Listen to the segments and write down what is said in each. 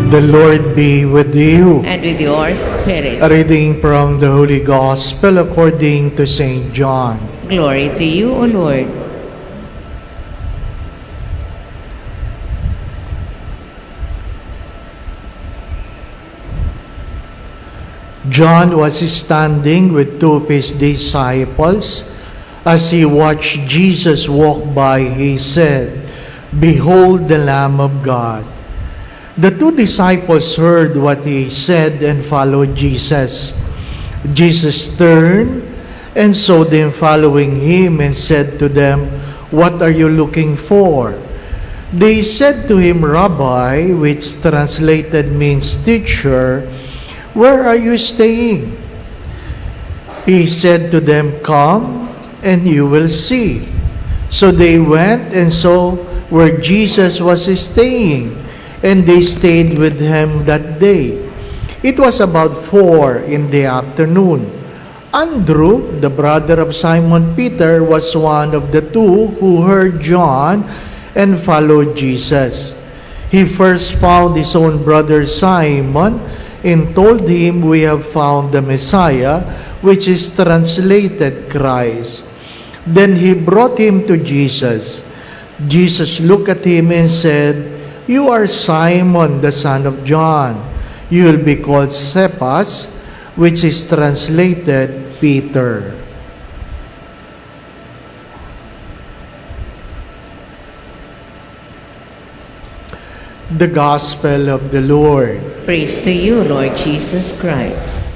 The Lord be with you. And with your spirit. A reading from the Holy Gospel according to St. John. Glory to you, O Lord. John was standing with two of his disciples. As he watched Jesus walk by, he said, "Behold the Lamb of God." The two disciples heard what he said and followed Jesus. Jesus turned and saw them following him and said to them, "What are you looking for?" They said to him, "Rabbi," which translated means teacher, "where are you staying?" He said to them, "Come and you will see." So they went and saw where Jesus was staying, and they stayed with him that day. It was about 4 in the afternoon. Andrew, the brother of Simon Peter, was one of the two who heard John and followed Jesus. He first found his own brother Simon and told him, "We have found the Messiah," which is translated Christ. Then he brought him to Jesus. Jesus looked at him and said, "You are Simon, the son of John. You will be called Cephas," which is translated Peter. The Gospel of the Lord. Praise to you, Lord Jesus Christ.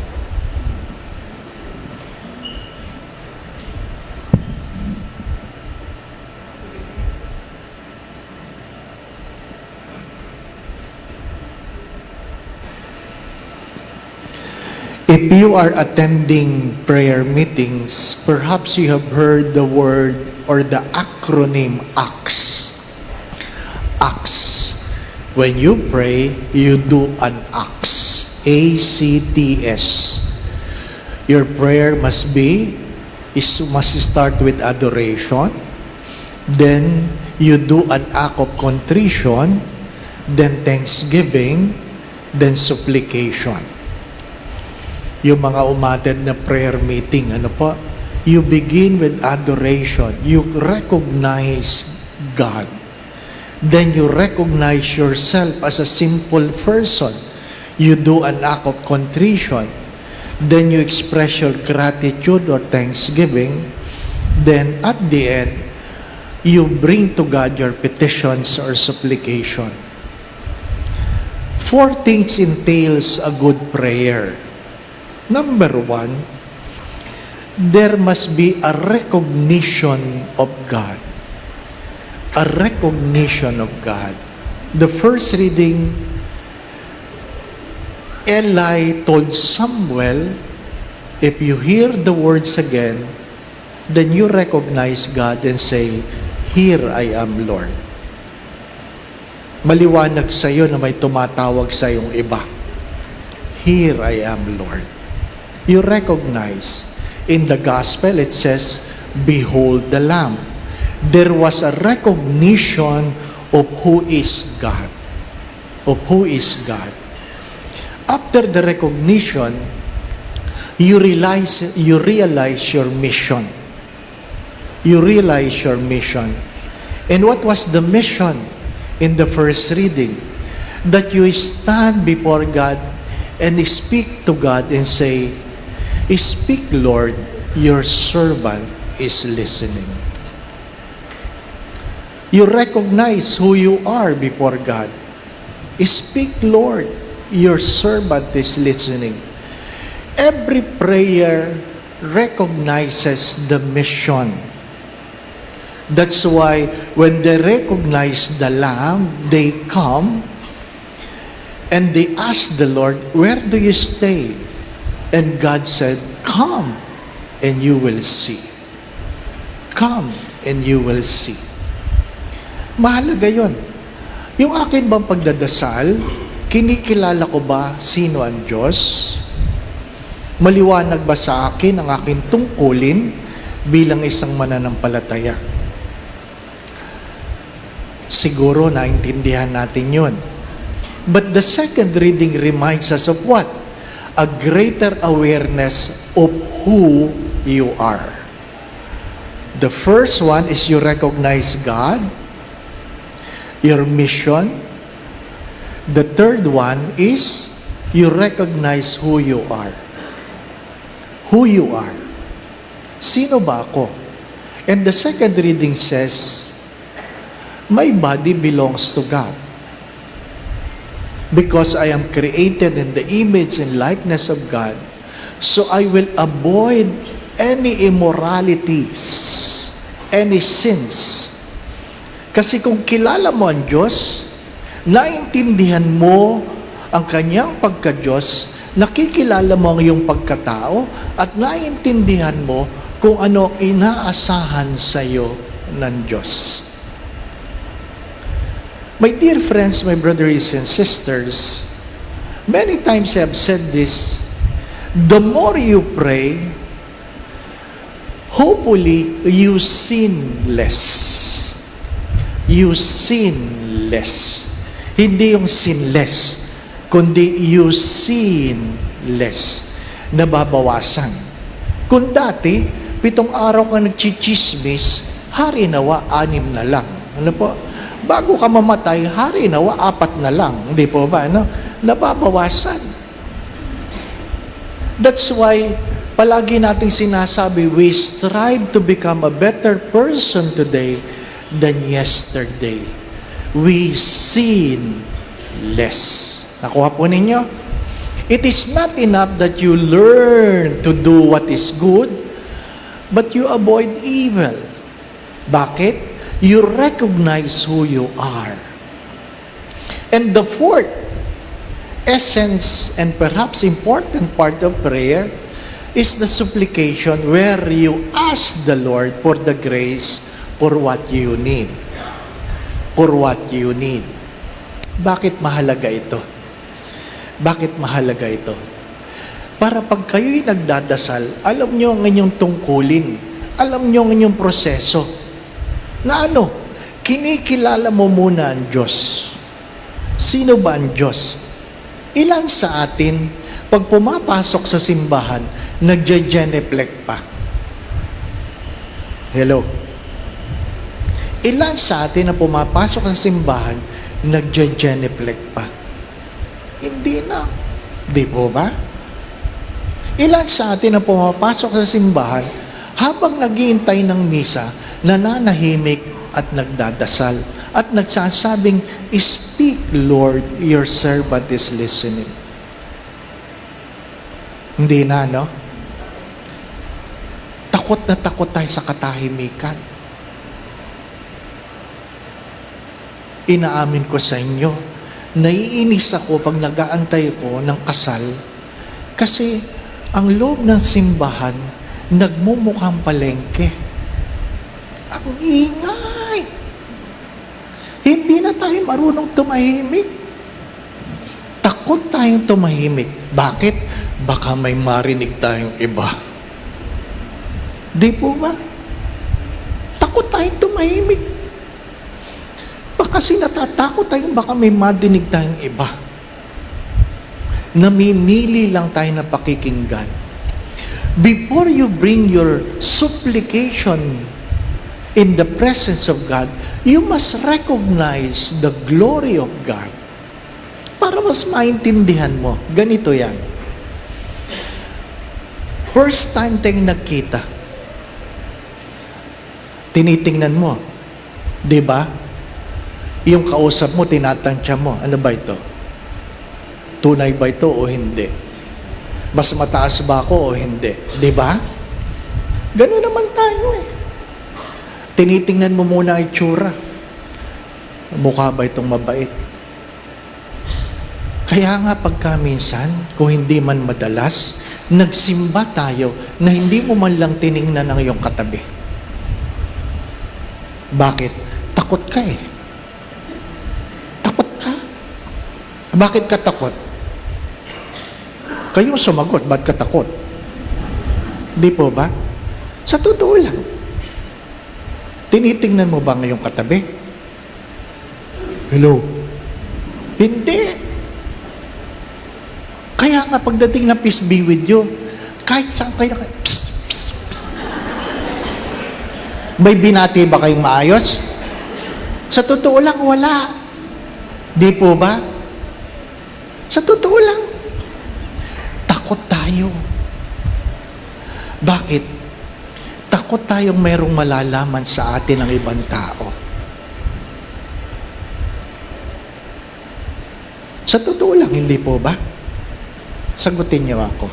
If you are attending prayer meetings, perhaps you have heard the word or the acronym ACTS. ACTS. When you pray, you do an ACTS. ACTS. Your prayer must start with adoration. Then you do an act of contrition. Then thanksgiving. Then supplication. Yung mga umattend na prayer meeting, you begin with adoration. You recognize God. Then you recognize yourself as a sinful person. You do an act of contrition. Then you express your gratitude or thanksgiving. Then at the end, you bring to God your petitions or supplication. 4 things entails a good prayer. Number 1, there must be a recognition of God. A recognition of God. The first reading, Eli told Samuel, if you hear the words again, then you recognize God and say, "Here I am, Lord." Maliwanag sa iyo na may tumatawag sa iyong iba. "Here I am, Lord." You recognize. In the gospel, it says, "Behold the Lamb." There was a recognition of who is God. Of who is God. After the recognition, you realize your mission. You realize your mission. And what was the mission in the first reading? That you stand before God and speak to God and say, "Speak, Lord, your servant is listening." You recognize who you are before God. "Speak, Lord, your servant is listening." Every prayer recognizes the mission. That's why when they recognize the Lamb, they come and they ask the Lord, "Where do you stay?" And God said, "Come and you will see." Come and you will see. Mahalaga yun. Yung akin bang pagdadasal, kinikilala ko ba sino ang Diyos? Maliwanag ba sa akin ang aking tungkulin bilang isang mananampalataya? Siguro naintindihan natin yun. But the second reading reminds us of what? A greater awareness of who you are. The first one is you recognize God, your mission. The third one is you recognize who you are. Who you are. Sino ba ako? And the second reading says, my body belongs to God. Because I am created in the image and likeness of God, so I will avoid any immoralities, any sins. Kasi kung kilala mo ang Diyos, naintindihan mo ang kanyang pagka-Diyos, nakikilala mo ang iyong pagkatao, at naintindihan mo kung ano inaasahan sa iyo ng Diyos. My dear friends, my brothers and sisters, many times I have said this, the more you pray, hopefully you sin less. You sin less. Hindi yung sinless, kundi you sin less. Nababawasan. Kung dati, 7 araw ka nagchichismis, hari nawa, 6 na lang. Ano po? Bago ka mamatay, hari nawa, 4 na lang. Hindi po ba? Ano? Nababawasan. That's why, palagi nating sinasabi, we strive to become a better person today than yesterday. We sin less. Nakuha po ninyo? It is not enough that you learn to do what is good, but you avoid evil. Bakit? You recognize who you are. And the fourth essence and perhaps important part of prayer is the supplication where you ask the Lord for the grace for what you need. For what you need. Bakit mahalaga ito? Bakit mahalaga ito? Para pag kayo'y nagdadasal, alam nyo ang inyong tungkulin. Alam nyo ang inyong proseso. Na ano? Kinikilala mo muna ang Diyos. Sino ba ang Diyos? Ilan sa atin, pag pumapasok sa simbahan, nagje-geneflect pa? Hello? Ilan sa atin na pumapasok sa simbahan, nagje-geneflect pa? Hindi na. Di po ba? Ilan sa atin na pumapasok sa simbahan, habang naghihintay ng misa, nananahimik at nagdadasal at nagsasabing, "Speak, Lord, your servant is listening." Hindi na, no? Takot na takot tayo sa katahimikan. Inaamin ko sa inyo, naiinis ako pag nag-aantay ko ng kasal kasi ang loob ng simbahan nagmumukhang palengke. Ang ingay. Hindi na tayo marunong tumahimik. Takot tayong tumahimik. Bakit? Baka may marinig tayong iba. Di po ba? Takot tayong tumahimik. Kasi natatakot tayong baka may madinig tayong iba. Namimili lang tayo na pakikinggan. Before you bring your supplication in the presence of God, you must recognize the glory of God. Para mas maintindihan mo, ganito yan. First time tayong nagkita, tinitingnan mo, di ba? Yung kausap mo, tinatansya mo, ano ba ito? Tunay ba ito o hindi? Mas mataas ba ako o hindi? Di ba? Ganun naman tayo eh. Tinitingnan mo muna ang itsura. Mukha ba itong mabait? Kaya nga pagka minsan, kung hindi man madalas, nagsimba tayo na hindi mo man lang tiningnan ang iyong katabi. Bakit? Takot ka eh. Takot ka. Bakit ka takot? Kayo sumagot, ba't ka takot? Di po ba? Sa totoo lang. Tinitingnan mo ba ngayong katabi? Hello? Hindi. nga pagdating ng peace be with you, kahit saan kayo, psst, psst, psst. May binati ba kayong maayos? Sa totoo lang, wala. Di po ba? Sa totoo lang. Takot tayo. Bakit? Takot tayong merong malalaman sa atin ng ibang tao. Sa totoo lang, hindi po ba? Sagutin niyo ako.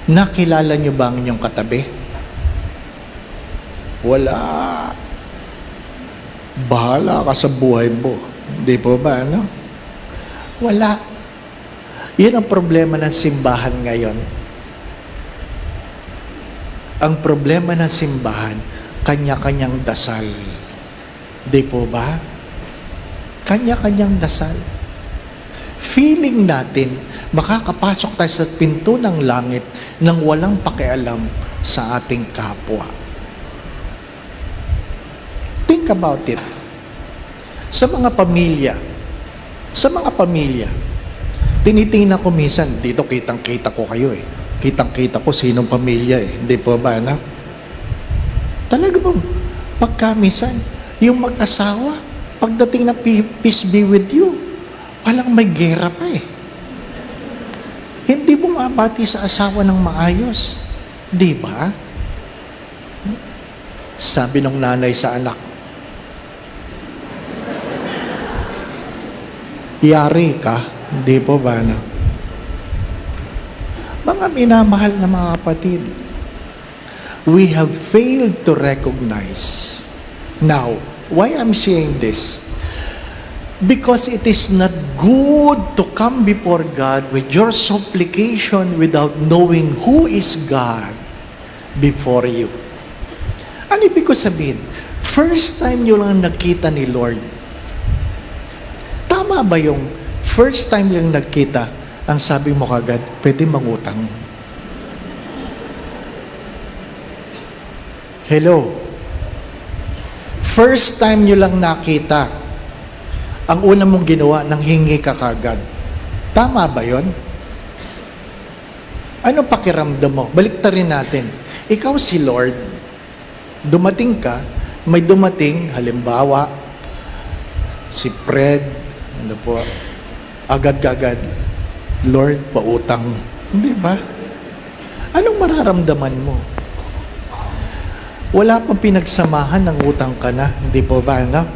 Nakilala niyo ba ang inyong katabi? Wala. Bahala ka sa buhay mo. Hindi po ba, ano? Wala. Yan ang problema ng simbahan ngayon. Ang problema ng simbahan, kanya-kanyang dasal. Di po ba? Kanya-kanyang dasal. Feeling natin, makakapasok tayo sa pinto ng langit nang walang pakialam sa ating kapwa. Think about it. Sa mga pamilya, tinitingnan ko minsan, dito kitang-kita ko kayo eh. Kitang-kita ko sinong pamilya eh. Hindi po ba, ano? Talaga bang pagka minsan, yung mag-asawa, pagdating ng peace be with you, palang may gera pa eh. Hindi bumabati sa asawa ng maayos. Di ba? Sabi ng nanay sa anak, yari ka. Di po ba, ano? Mga minamahal na mga kapatid, we have failed to recognize. Now, why I'm saying this? Because it is not good to come before God with your supplication without knowing who is God before you. Ano ibig ko sabihin? First time nyo lang nakita ni Lord. Tama ba yung first time lang nagkita, ang sabi mo kagad, pwede mangutang? Hello? First time nyo lang nakita, ang una mong ginawa, nang hingi ka kagad. Tama ba yon? Ano pakiramdam mo? Baliktarin natin. Ikaw si Lord, dumating ka, may dumating, halimbawa, si Fred, ano po, agad-agad, Lord, pautang. Hindi ba? Anong mararamdaman mo? Wala pang pinagsamahan ng utang ka na. Hindi po ba, ano?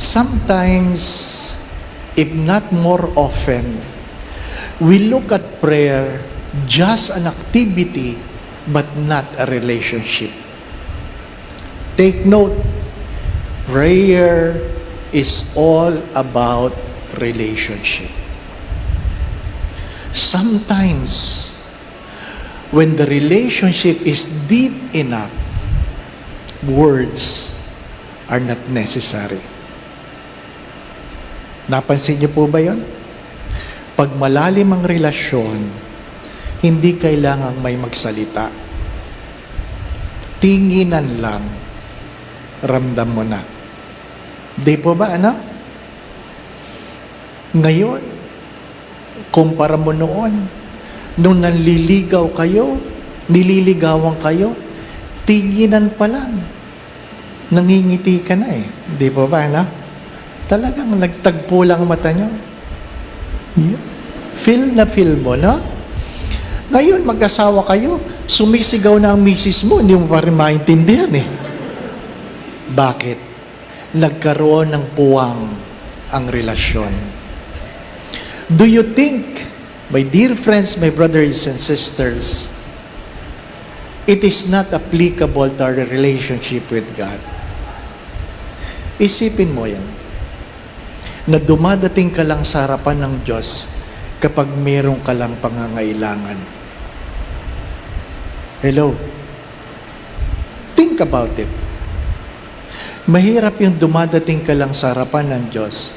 Sometimes, if not more often, we look at prayer just an activity but not a relationship. Take note, prayer is all about relationship. Sometimes, when the relationship is deep enough, words are not necessary. Napansin niyo po ba yun? Pag malalim ang relasyon, hindi kailangang may magsalita. Tinginan lang, ramdam mo na. Di po ba, ano? Ngayon, kumpara mo noon, nung nililigawan kayo, tinginan pa lang. Nangingiti ka na eh. Di po ba, ano? Talagang nagtagpo lang mata nyo. Feel na feel mo, no? Ngayon, mag-asawa kayo, sumisigaw na ang misis mo, hindi mo pa rin maintindihan eh. Bakit? Nagkaroon ng puwang ang relasyon. Do you think, my dear friends, my brothers and sisters, it is not applicable to our relationship with God? Isipin mo yan. Na dumadating ka lang sa harapan ng Diyos kapag meron ka lang pangangailangan. Hello? Think about it. Mahirap yung dumadating ka lang sa harapan ng Diyos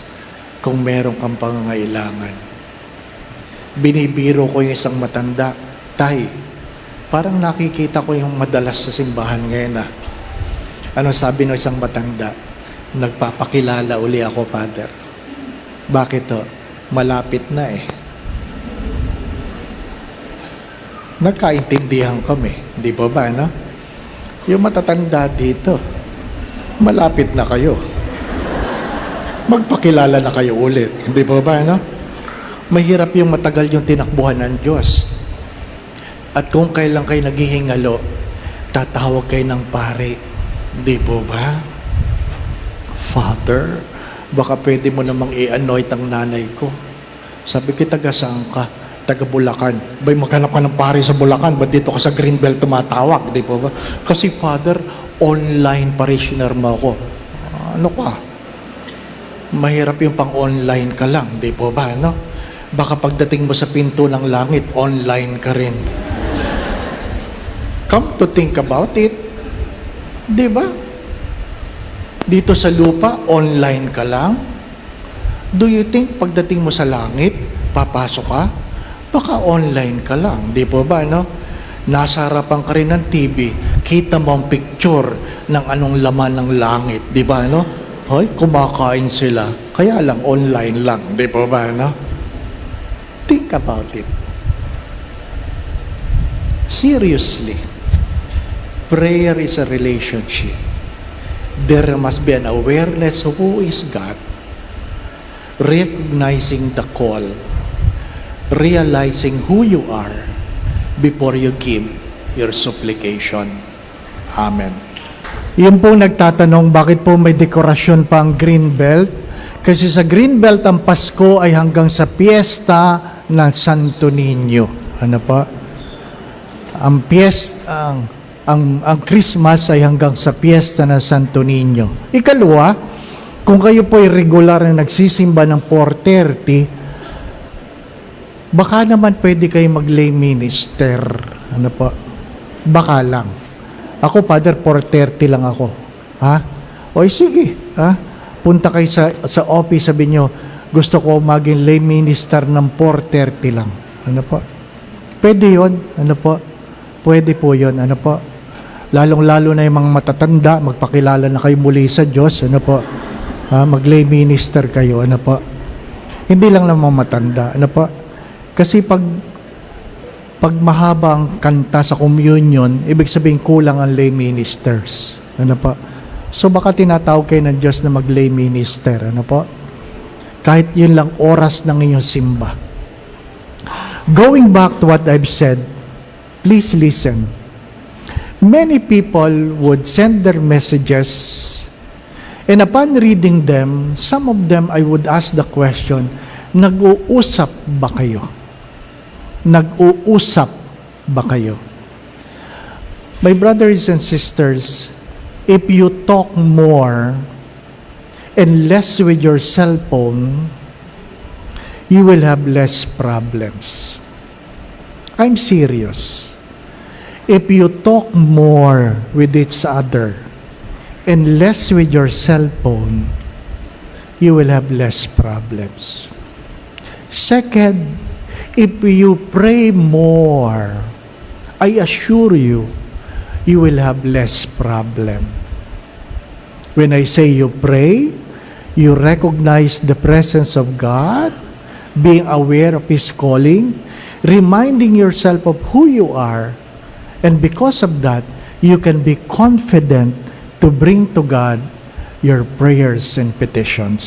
kung meron kang pangangailangan. Binibiro ko yung isang matanda, Tay, parang nakikita ko yung madalas sa simbahan ngayon . Ano sabi ng isang matanda? Nagpapakilala uli ako, Father. Bakit to? Malapit na eh. Nagkaintindihan kami. Di ba ba, no? Yung matatanda dito, malapit na kayo. Magpakilala na kayo ulit. Di ba ba, no? Mahirap yung matagal yung tinakbuhan ng Diyos. At kung kailan kayo naghihingalo, tatawag kayo ng pare. Di ba ba? Father, baka pwede mo namang i-anoint ang nanay ko. Sabi ko, taga saan ka? Taga Bulacan. Bay, maghanap ka ng pare sa Bulacan. Ba't dito ka sa Greenbelt tumatawag? Di ba ba? Kasi Father, online parishioner mo ako. Ano ka? Mahirap yung pang-online ka lang. Di ba ba? No? Baka pagdating mo sa pinto ng langit, online ka rin. Come to think about it. Di ba? Dito sa lupa, online ka lang. Do you think pagdating mo sa langit, papasok ka? Baka online ka lang. Di ba ba, no? Nasa harapan ka rin ng TV, kita mo ang picture ng anong laman ng langit. Di ba, no? Hoy, kumakain sila. Kaya lang, online lang. Di ba ba, no? Think about it. Seriously. Prayer is a relationship. There must be an awareness of who is God, recognizing the call, realizing who you are before you give your supplication. Amen. Yung po nagtatanong bakit po may dekorasyon pa ang Greenbelt? Kasi sa Greenbelt ang Pasko ay hanggang sa piyesta ng Santo Niño. Ano pa? Ang Christmas ay hanggang sa piyesta ng Santo Niño. Ikalawa, kung kayo po ay regular na nagsisimba ng 4:30, baka naman pwede kayo mag-lay minister. Ano po? Baka lang. Ako, Father, 4:30 lang ako. Ha? O sige. Ha? Punta kayo sa office, sabi nyo, gusto ko maging lay minister ng 4:30 lang. Ano po? Pwede yon. Ano po? Pwede po yon. Ano po? Lalong-lalo na yung mga matatanda, magpakilala na kayo muli sa Diyos. Ano po? Ha? Mag-lay minister kayo. Ano po? Hindi lang naman matanda. Ano po? Kasi pag mahaba ang kanta sa communion, ibig sabihin kulang ang lay ministers. Ano po? So baka tinatawag kayo ng Diyos na mag-lay minister. Ano po? Kahit yun lang oras ng inyong simba. Going back to what I've said, please listen. Many people would send their messages, and upon reading them, some of them I would ask the question, nag-uusap ba kayo? Nag-uusap ba kayo? My brothers and sisters, if you talk more and less with your cell phone, you will have less problems. I'm serious. If you talk more with each other and less with your cell phone, you will have less problems. Second, if you pray more, I assure you, you will have less problem. When I say you pray, you recognize the presence of God, being aware of His calling, reminding yourself of who you are, and because of that, you can be confident to bring to God your prayers and petitions.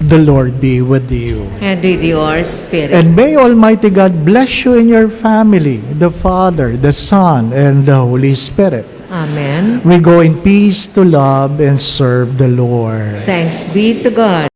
The Lord be with you. And with your spirit. And may Almighty God bless you and your family, the Father, the Son, and the Holy Spirit. Amen. We go in peace to love and serve the Lord. Thanks be to God.